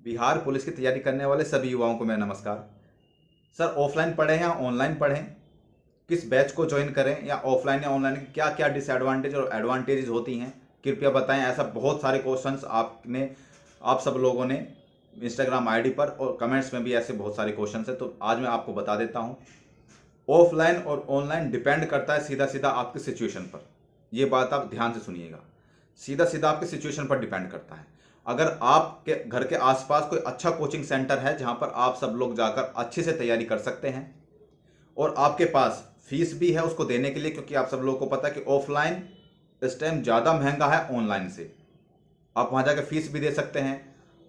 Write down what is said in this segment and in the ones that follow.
Bihar police की तैयारी करने वाले सभी युवाओं को मेरा नमस्कार। सर, ऑफलाइन पढ़ें या ऑनलाइन पढ़ें, किस बैच को ज्वाइन करें, या ऑफलाइन या ऑनलाइन क्या क्या डिसएडवांटेज और एडवांटेजेस होती हैं, कृपया बताएं। ऐसा बहुत सारे क्वेश्चंस आप सब लोगों ने इंस्टाग्राम आईडी पर और कमेंट्स में भी ऐसे बहुत सारे क्वेश्चंस हैं, तो आज मैं आपको बता देता हूं। ऑफलाइन और ऑनलाइन डिपेंड करता है सीधा सीधा आपकी सिचुएशन पर। यह बात आप ध्यान से सुनिएगा, सीधा सीधा आपकी सिचुएशन पर डिपेंड करता है। अगर आपके घर के आसपास कोई अच्छा कोचिंग सेंटर है जहां पर आप सब लोग जाकर अच्छे से तैयारी कर सकते हैं और आपके पास फीस भी है उसको देने के लिए, क्योंकि आप सब लोगों को पता है कि ऑफलाइन इस टाइम ज़्यादा महंगा है ऑनलाइन से। आप वहाँ जाकर फीस भी दे सकते हैं,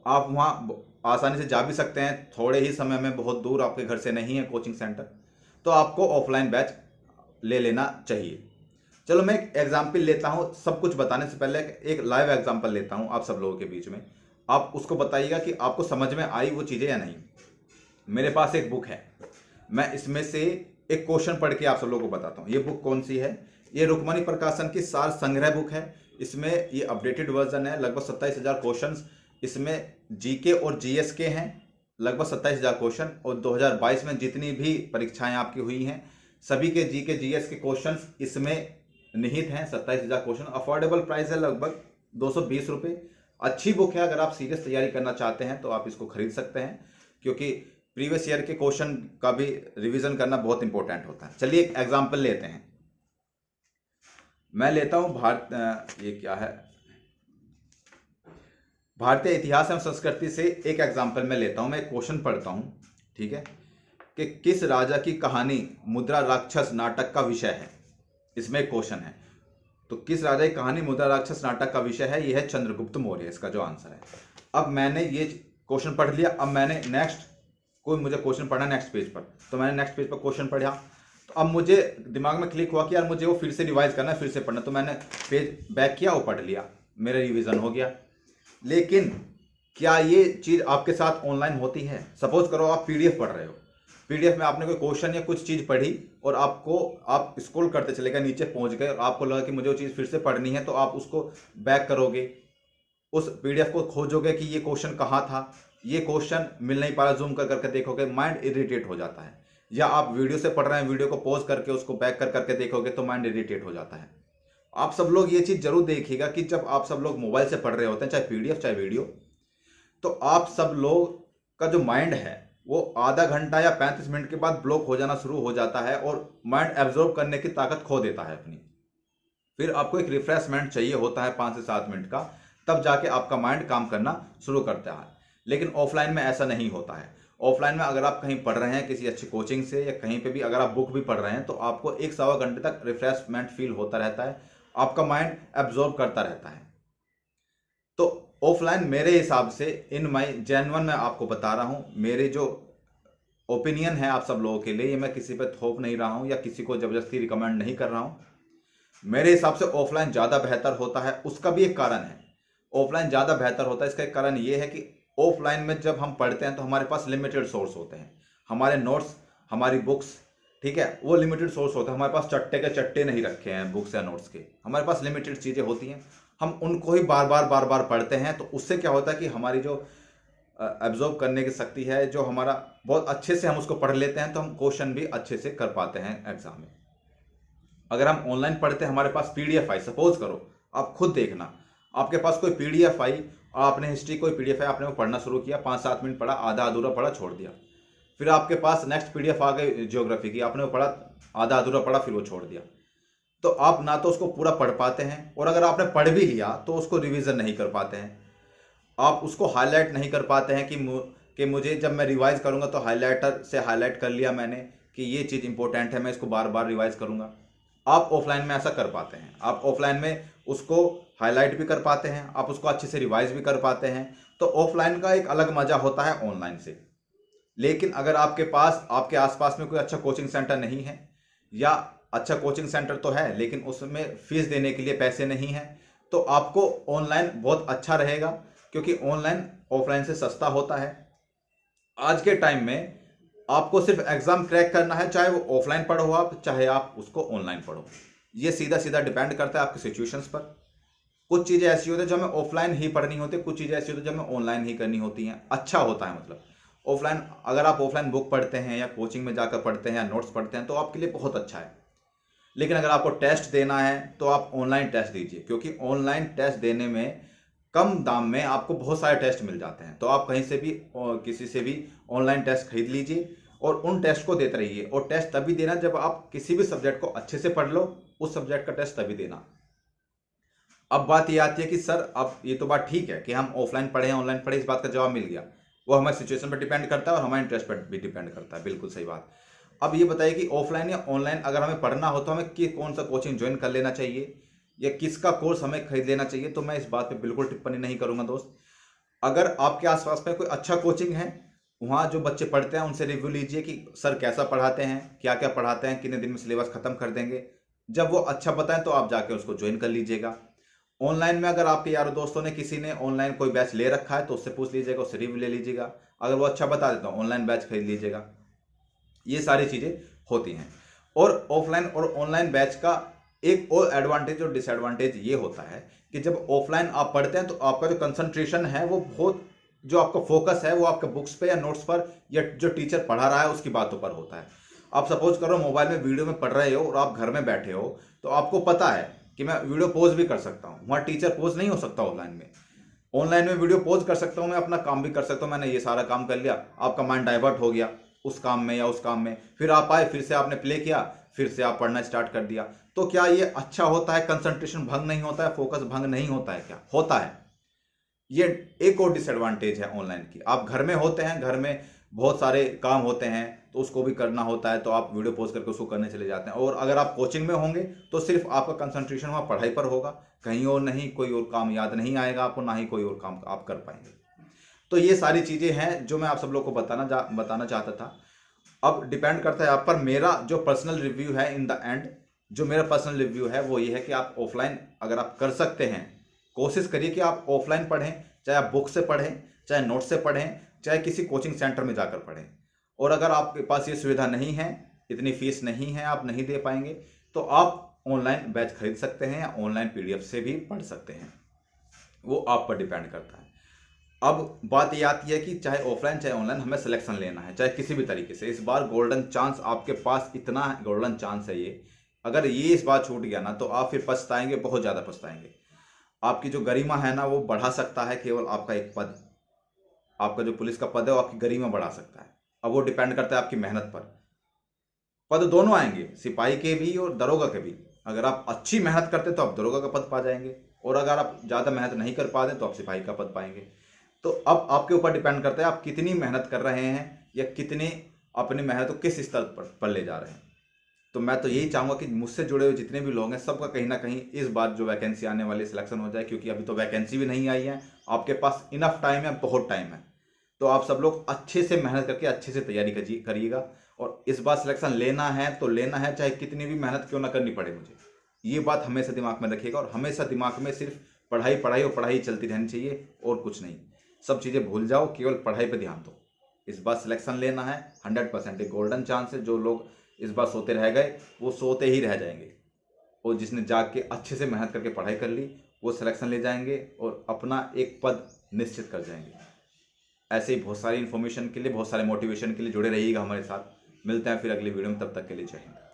आप वहाँ आसानी से जा भी सकते हैं, थोड़े ही समय में, बहुत दूर आपके घर से नहीं है कोचिंग सेंटर, तो आपको ऑफलाइन बैच ले लेना चाहिए। चलो मैं एक एग्जाम्पल लेता हूँ, सब कुछ बताने से पहले एक लाइव एग्जाम्पल लेता हूँ आप सब लोगों के बीच में। आप उसको बताइएगा कि आपको समझ में आई वो चीज़ें या नहीं। मेरे पास एक बुक है, मैं इसमें से एक क्वेश्चन पढ़ के आप सब लोगों को बताता हूँ। ये बुक कौन सी है? ये रुक्मणी प्रकाशन की सार संग्रह बुक है। इसमें ये अपडेटेड वर्जन है, लगभग 27,000 क्वेश्चन इसमें जीके और जीएस के हैं, लगभग 27,000 क्वेश्चन। और 2022 में जितनी भी परीक्षाएं आपकी हुई हैं सभी के जीके जीएस के क्वेश्चन इसमें निहित हैं। 27,000 क्वेश्चन, अफोर्डेबल प्राइस है, लगभग 220 रुपये। अच्छी बुक है, अगर आप सीरियस तैयारी करना चाहते हैं तो आप इसको खरीद सकते हैं, क्योंकि प्रीवियस ईयर के क्वेश्चन का भी रिवीजन करना बहुत इंपॉर्टेंट होता है। चलिए एक एग्जाम्पल लेते हैं, मैं लेता हूं ये क्या है, भारतीय इतिहास एवं संस्कृति से एक एग्जाम्पल मैं लेता हूं। मैं एक क्वेश्चन पढ़ता हूं, ठीक है, कि किस राजा की कहानी मुद्रा राक्षस नाटक का विषय है। इसमें एक क्वेश्चन है, तो किस राजा की कहानी मुद्रा राक्षस नाटक का विषय है? यह है चंद्रगुप्त मौर्य, इसका जो आंसर है। अब मैंने ये क्वेश्चन पढ़ लिया, अब मैंने कोई मुझे क्वेश्चन पढ़ा नेक्स्ट पेज पर, तो मैंने नेक्स्ट पेज पर क्वेश्चन पढ़ा, तो अब मुझे दिमाग में क्लिक हुआ कि यार मुझे वो फिर से रिवाइज करना है, फिर से पढ़ना, तो मैंने पेज बैक किया और पढ़ लिया, मेरा रिवीजन हो गया। लेकिन क्या ये चीज़ आपके साथ ऑनलाइन होती है? सपोज करो आप पीडीएफ पढ़ रहे हो, पीडीएफ में आपने कोई क्वेश्चन या कुछ चीज़ पढ़ी और आप स्क्रॉल करते चले गए, नीचे पहुंच गए और आपको लगा कि मुझे वो चीज़ फिर से पढ़नी है, तो आप उसको बैक करोगे, उस पीडीएफ को खोजोगे कि ये क्वेश्चन कहाँ था, ये क्वेश्चन मिल नहीं पा रहा, जूम कर करके देखोगे, माइंड इरिटेट हो जाता है। या आप वीडियो से पढ़ रहे हैं, वीडियो को पॉज करके उसको बैक कर करके देखोगे तो माइंड इरिटेट हो जाता है। आप सब लोग ये चीज़ जरूर देखिएगा कि जब आप सब लोग मोबाइल से पढ़ रहे होते हैं, चाहे पीडीएफ चाहे वीडियो, तो आप सब लोग का जो माइंड है वो आधा घंटा या 35 मिनट के बाद ब्लॉक हो जाना शुरू हो जाता है और माइंड एब्जॉर्ब करने की ताकत खो देता है अपनी। फिर आपको एक रिफ्रेशमेंट चाहिए होता है 5 से 7 मिनट का, तब जाके आपका माइंड काम करना शुरू करता है। लेकिन ऑफलाइन में ऐसा नहीं होता है। ऑफलाइन में अगर आप कहीं पढ़ रहे हैं किसी अच्छी कोचिंग से या कहीं पे भी अगर आप बुक भी पढ़ रहे हैं, तो आपको 1 सवा घंटे तक रिफ्रेशमेंट फील होता रहता है, आपका माइंड एब्जॉर्ब करता रहता है। तो ऑफलाइन मेरे हिसाब से, इन माई जेन्युइन मैं आपको बता रहा हूँ, मेरे जो ओपिनियन है आप सब लोगों के लिए, ये मैं किसी पे थोप नहीं रहा हूँ या किसी को ज़बरदस्ती रिकमेंड नहीं कर रहा हूँ। मेरे हिसाब से ऑफलाइन ज़्यादा बेहतर होता है। उसका भी एक कारण है, ऑफलाइन ज़्यादा बेहतर होता है। इसका एक कारण ये है कि ऑफलाइन में जब हम पढ़ते हैं तो हमारे पास लिमिटेड सोर्स होते हैं, हमारे नोट्स, हमारी बुक्स, ठीक है, वो लिमिटेड सोर्स होते हैं। हमारे पास चट्टे के चट्टे नहीं रखे हैं बुक्स या नोट्स के, हमारे पास लिमिटेड चीज़ें होती हैं, हम उनको ही बार बार पढ़ते हैं। तो उससे क्या होता है कि हमारी जो एब्जॉर्ब करने की शक्ति है, जो हमारा बहुत अच्छे से हम उसको पढ़ लेते हैं, तो हम क्वेश्चन भी अच्छे से कर पाते हैं एग्जाम में। अगर हम ऑनलाइन पढ़ते हैं, हमारे पास पीडीएफ आई, सपोज करो, आप खुद देखना, आपके पास कोई पीडीएफ आई, आपने हिस्ट्री कोई पीडीएफ है, आपने वो पढ़ना शुरू किया, 5-7 मिनट पढ़ा, आधा अधूरा पढ़ा, छोड़ दिया। फिर आपके पास नेक्स्ट पीडीएफ आ गई ज्योग्राफी की, आपने वो पढ़ा, आधा अधूरा पढ़ा, फिर वो छोड़ दिया। तो आप ना तो उसको पूरा पढ़ पाते हैं, और अगर आपने पढ़ भी लिया तो उसको रिवीजन नहीं कर पाते हैं, आप उसको हाईलाइट नहीं कर पाते हैं कि मुझे जब मैं रिवाइज करूंगा तो हाईलाइटर से हाईलाइट कर लिया मैंने कि ये चीज़ इंपॉर्टेंट है, मैं इसको बार बार रिवाइज करूंगा। आप ऑफलाइन में ऐसा कर पाते हैं, आप ऑफलाइन में उसको हाईलाइट भी कर पाते हैं, आप उसको अच्छे से रिवाइज भी कर पाते हैं। तो ऑफलाइन का एक अलग मजा होता है ऑनलाइन से। लेकिन अगर आपके पास, आपके आसपास में कोई अच्छा कोचिंग सेंटर नहीं है, या अच्छा कोचिंग सेंटर तो है लेकिन उसमें फीस देने के लिए पैसे नहीं है, तो आपको ऑनलाइन बहुत अच्छा रहेगा, क्योंकि ऑनलाइन ऑफलाइन से सस्ता होता है। आज के टाइम में आपको सिर्फ एग्जाम क्रैक करना है, चाहे वो ऑफलाइन पढ़ो आप, चाहे आप उसको ऑनलाइन पढ़ो। ये सीधा सीधा डिपेंड करता है आपकी सिचुएशंस पर। कुछ चीज़ें ऐसी होती है जो हमें ऑफलाइन ही पढ़नी होती है, कुछ चीज़ें ऐसी होती है जो हमें ऑनलाइन ही करनी होती हैं। अच्छा होता है मतलब ऑफलाइन, अगर आप ऑफलाइन बुक पढ़ते हैं या कोचिंग में जाकर पढ़ते हैं या नोट्स पढ़ते हैं तो आपके लिए बहुत अच्छा है। लेकिन अगर आपको टेस्ट देना है तो आप ऑनलाइन टेस्ट दीजिए, क्योंकि ऑनलाइन टेस्ट देने में कम दाम में आपको बहुत सारे टेस्ट मिल जाते हैं। तो आप कहीं से भी और किसी से भी ऑनलाइन टेस्ट खरीद लीजिए और उन टेस्ट को देते रहिए। और टेस्ट तभी देना जब आप किसी भी सब्जेक्ट को अच्छे से पढ़ लो, उस सब्जेक्ट का टेस्ट तभी देना। अब बात ये आती है कि सर अब ये तो बात ठीक है कि हम ऑफलाइन पढ़े ऑनलाइन पढ़े, इस बात का जवाब मिल गया। वो हमारी सिचुएशन पर डिपेंड करता है और हमारे इंटरेस्ट पर भी डिपेंड करता है, बिल्कुल सही बात। अब ये बताइए कि ऑफलाइन या ऑनलाइन अगर हमें पढ़ना हो तो हमें कौन सा कोचिंग ज्वाइन कर लेना चाहिए या किसका कोर्स हमें खरीद लेना चाहिए। तो मैं इस बात पे बिल्कुल टिप्पणी नहीं करूंगा दोस्त। अगर आपके आसपास में कोई अच्छा कोचिंग है, वहाँ जो बच्चे पढ़ते हैं उनसे रिव्यू लीजिए कि सर कैसा पढ़ाते हैं, क्या क्या पढ़ाते हैं, कितने दिन में सिलेबस खत्म कर देंगे। जब वो अच्छा बताएं तो आप जाके उसको ज्वाइन कर लीजिएगा। ऑनलाइन में अगर आपके यारों दोस्तों ने किसी ने ऑनलाइन कोई बैच ले रखा है तो उससे पूछ लीजिएगा, उससे रिव्यू ले लीजिएगा। अगर वो अच्छा बता देता है ऑनलाइन बैच खरीद लीजिएगा। ये सारी चीज़ें होती हैं। और ऑफलाइन और ऑनलाइन बैच का एक और एडवांटेज और डिसएडवांटेज ये होता है कि जब ऑफलाइन आप पढ़ते हैं तो आपका जो कंसंट्रेशन है वो बहुत, जो आपका फोकस है वो आपके बुक्स पे या नोट्स पर या जो टीचर पढ़ा रहा है उसकी बातों पर होता है। आप सपोज करो मोबाइल में वीडियो में पढ़ रहे हो और आप घर में बैठे हो तो आपको पता है कि मैं वीडियो पॉज भी कर सकता हूँ। वहाँ टीचर पॉज नहीं हो सकता ऑनलाइन में। ऑनलाइन में वीडियो पॉज कर सकता हूँ, मैं अपना काम भी कर सकता हूँ। मैंने ये सारा काम कर लिया, आपका माइंड डाइवर्ट हो गया उस काम में या उस काम में, फिर आप आए, फिर से आपने प्ले किया, फिर से आप पढ़ना स्टार्ट कर दिया। तो क्या ये अच्छा होता है? कंसंट्रेशन भंग नहीं होता है? फोकस भंग नहीं होता है? क्या होता है? ये एक और डिसएडवांटेज है ऑनलाइन की। आप घर में होते हैं, घर में बहुत सारे काम होते हैं तो उसको भी करना होता है, तो आप वीडियो पॉज करके उसको करने चले जाते हैं। और अगर आप कोचिंग में होंगे तो सिर्फ आपका कंसंट्रेशन वहाँ पढ़ाई पर होगा, कहीं और नहीं, कोई और काम याद नहीं आएगा आपको, ना ही कोई और काम आप कर पाएंगे। तो ये सारी चीज़ें हैं जो मैं आप सब लोग को बताना चाहता था। अब डिपेंड करता है आप पर। मेरा जो पर्सनल रिव्यू है इन द एंड, जो मेरा पर्सनल रिव्यू है वो ये है कि आप ऑफलाइन अगर आप कर सकते हैं, कोशिश करिए कि आप ऑफलाइन पढ़ें, चाहे आप बुक से पढ़ें, चाहे नोट से पढ़ें, चाहे किसी कोचिंग सेंटर में जाकर पढ़ें। और अगर आपके पास ये सुविधा नहीं है, इतनी फीस नहीं है, आप नहीं दे पाएंगे, तो आप ऑनलाइन बैच खरीद सकते हैं या ऑनलाइन पीडीएफ से भी पढ़ सकते हैं। वो आप पर डिपेंड करता है। अब बात ये आती है कि चाहे ऑफलाइन चाहे ऑनलाइन हमें सिलेक्शन लेना है, चाहे किसी भी तरीके से। इस बार गोल्डन चांस आपके पास, इतना गोल्डन चांस है ये। अगर ये इस बार छूट गया ना तो आप फिर पछताएंगे, बहुत ज़्यादा पछताएंगे। आपकी जो गरिमा है ना वो बढ़ा सकता है केवल आपका एक पद। आपका जो पुलिस का पद है वो आपकी गरिमा बढ़ा सकता है। अब वो डिपेंड करता है आपकी मेहनत पर। पद दोनों आएंगे, सिपाही के भी और दरोगा के भी। अगर आप अच्छी मेहनत करते तो आप दरोगा का पद पा जाएंगे, और अगर आप ज़्यादा मेहनत नहीं कर पाते तो आप सिपाही का पद पाएंगे। तो अब आपके ऊपर डिपेंड करता है आप कितनी मेहनत कर रहे हैं या कितने अपनी मेहनत को किस स्तर पर ले जा रहे हैं। तो मैं तो यही चाहूँगा कि मुझसे जुड़े हुए जितने भी लोग हैं सबका कहीं ना कहीं इस बार जो वैकेंसी आने वाली सिलेक्शन हो जाए, क्योंकि अभी तो वैकेंसी भी नहीं आई है। आपके पास इनफ टाइम है, बहुत टाइम है। तो आप सब लोग अच्छे से मेहनत करके अच्छे से तैयारी करिएगा। और इस बार सिलेक्शन लेना है तो लेना है, चाहे कितनी भी मेहनत क्यों ना करनी पड़े मुझे। ये बात हमेशा दिमाग में रखिएगा, और हमेशा दिमाग में सिर्फ पढ़ाई पढ़ाई और पढ़ाई चलती रहनी चाहिए, और कुछ नहीं। सब चीज़ें भूल जाओ, केवल पढ़ाई पे ध्यान दो। इस बार सिलेक्शन लेना है, 100% एक गोल्डन चांस है। जो लोग इस बार सोते रह गए वो सोते ही रह जाएंगे, और जिसने जाग के अच्छे से मेहनत करके पढ़ाई कर ली वो सिलेक्शन ले जाएंगे और अपना एक पद निश्चित कर जाएंगे। ऐसे ही बहुत सारी इन्फॉर्मेशन के लिए, बहुत सारे मोटिवेशन के लिए जुड़े रहिएगा हमारे साथ। मिलते हैं फिर अगली वीडियो में, तब तक के लिए जय हिंद।